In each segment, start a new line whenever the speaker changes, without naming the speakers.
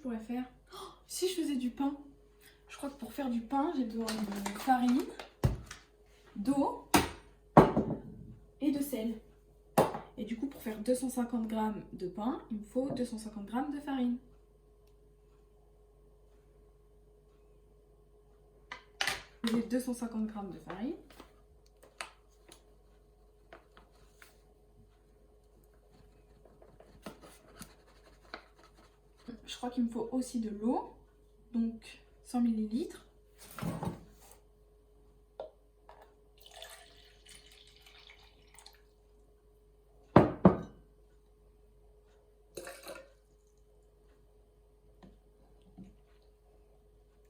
pourrais faire? Oh, si je faisais du pain. Je crois que pour faire du pain, j'ai besoin de farine, d'eau et de sel. Et du coup, pour faire 250 g de pain, il me faut 250 g de farine. J'ai 250 g de farine. Je crois qu'il me faut aussi de l'eau, donc 100 ml.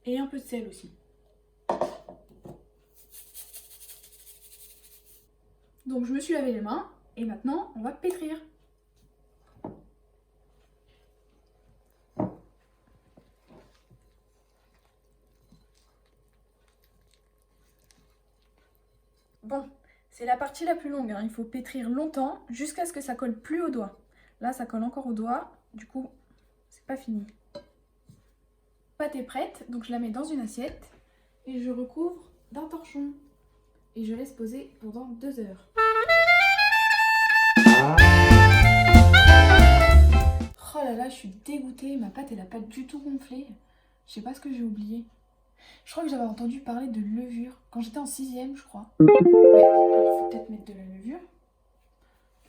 Et un peu de sel aussi. Donc je me suis lavé les mains et maintenant on va pétrir. Bon, c'est la partie la plus longue, hein. Il faut pétrir longtemps jusqu'à ce que ça colle plus au doigt. Là ça colle encore au doigt, du coup c'est pas fini. La pâte est prête, donc je la mets dans une assiette et je recouvre d'un torchon. Et je laisse poser pendant 2 heures. Oh là là, je suis dégoûtée, ma pâte elle a pas du tout gonflé. Je sais pas ce que j'ai oublié. Je crois que j'avais entendu parler de levure quand j'étais en 6e, je crois. Ouais, alors il faut peut-être mettre de la levure.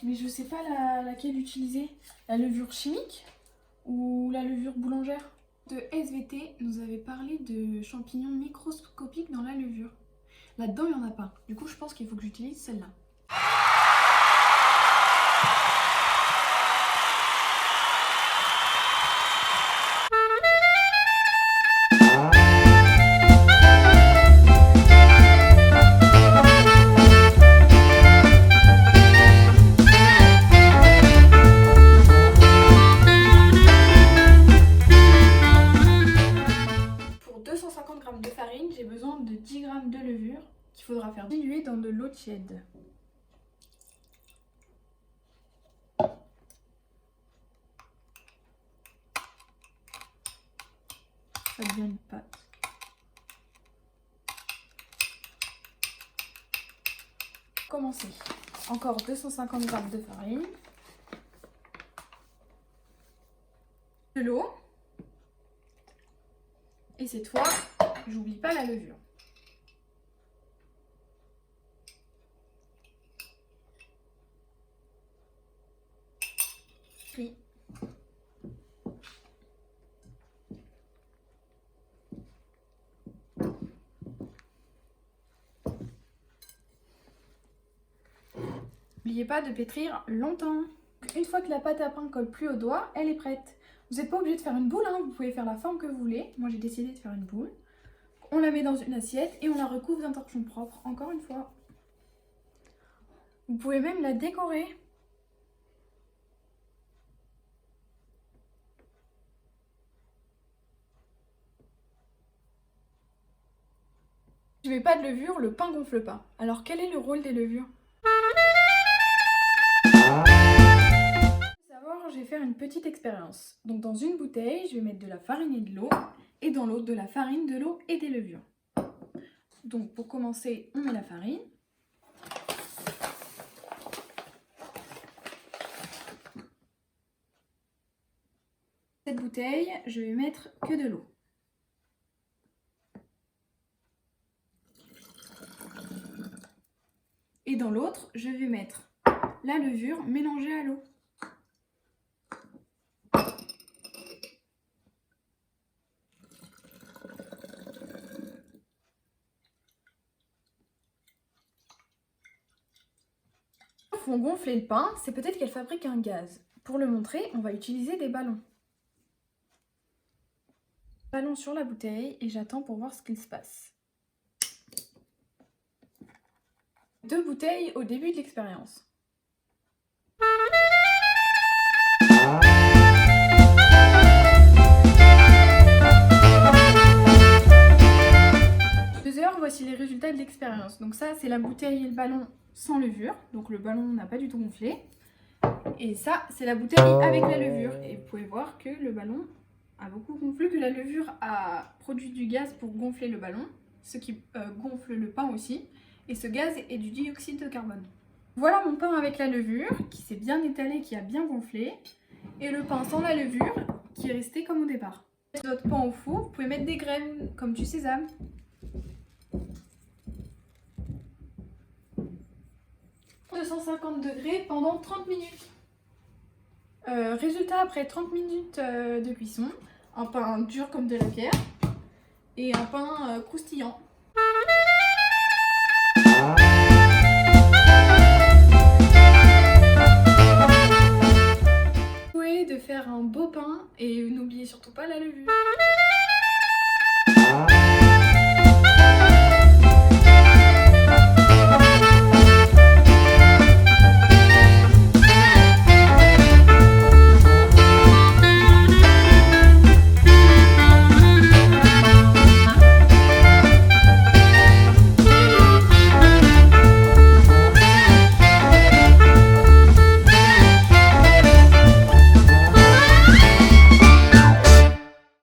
Mais je sais pas laquelle utiliser. La levure chimique ou la levure boulangère? De SVT nous avait parlé de champignons microscopiques dans la levure. Là-dedans, il n'y en a pas. Du coup, je pense qu'il faut que j'utilise celle-là. Pour 250 g de farine, j'ai besoin de 10 g de levure qu'il faudra faire diluer dans de l'eau tiède. Ça devient une pâte. Commencer. Encore 250 g de farine, de l'eau, et cette fois, j'oublie pas la levure. Puis, n'oubliez pas de pétrir longtemps. Une fois que la pâte à pain colle plus au doigt, elle est prête. Vous n'êtes pas obligé de faire une boule, hein. Vous pouvez faire la forme que vous voulez. Moi j'ai décidé de faire une boule. On la met dans une assiette et on la recouvre d'un torchon propre, encore une fois. Vous pouvez même la décorer. Si je mets pas de levure, le pain gonfle pas. Alors quel est le rôle des levures? Je vais faire une petite expérience. Donc dans une bouteille, je vais mettre de la farine et de l'eau, et dans l'autre de la farine, de l'eau et des levures. Donc pour commencer, on met la farine. Cette bouteille, je vais mettre que de l'eau. Et dans l'autre, je vais mettre la levure mélangée à l'eau. Font gonfler le pain, c'est peut-être qu'elle fabrique un gaz. Pour le montrer, on va utiliser des ballons. Ballon sur la bouteille et j'attends pour voir ce qu'il se passe. 2 bouteilles au début de l'expérience. Voici les résultats de l'expérience. Donc ça, c'est la bouteille et le ballon sans levure. Donc le ballon n'a pas du tout gonflé. Et ça, c'est la bouteille avec la levure. Et vous pouvez voir que le ballon a beaucoup gonflé, que la levure a produit du gaz pour gonfler le ballon, ce qui gonfle le pain aussi, et ce gaz est du dioxyde de carbone. Voilà mon pain avec la levure, qui s'est bien étalé, qui a bien gonflé, et le pain sans la levure, qui est resté comme au départ. Votre pain au four, vous pouvez mettre des graines, comme du sésame. « 250 degrés pendant 30 minutes. Résultat après 30 minutes de cuisson, un pain dur comme de la pierre et un pain croustillant. De faire un beau pain et n'oubliez surtout pas la levure.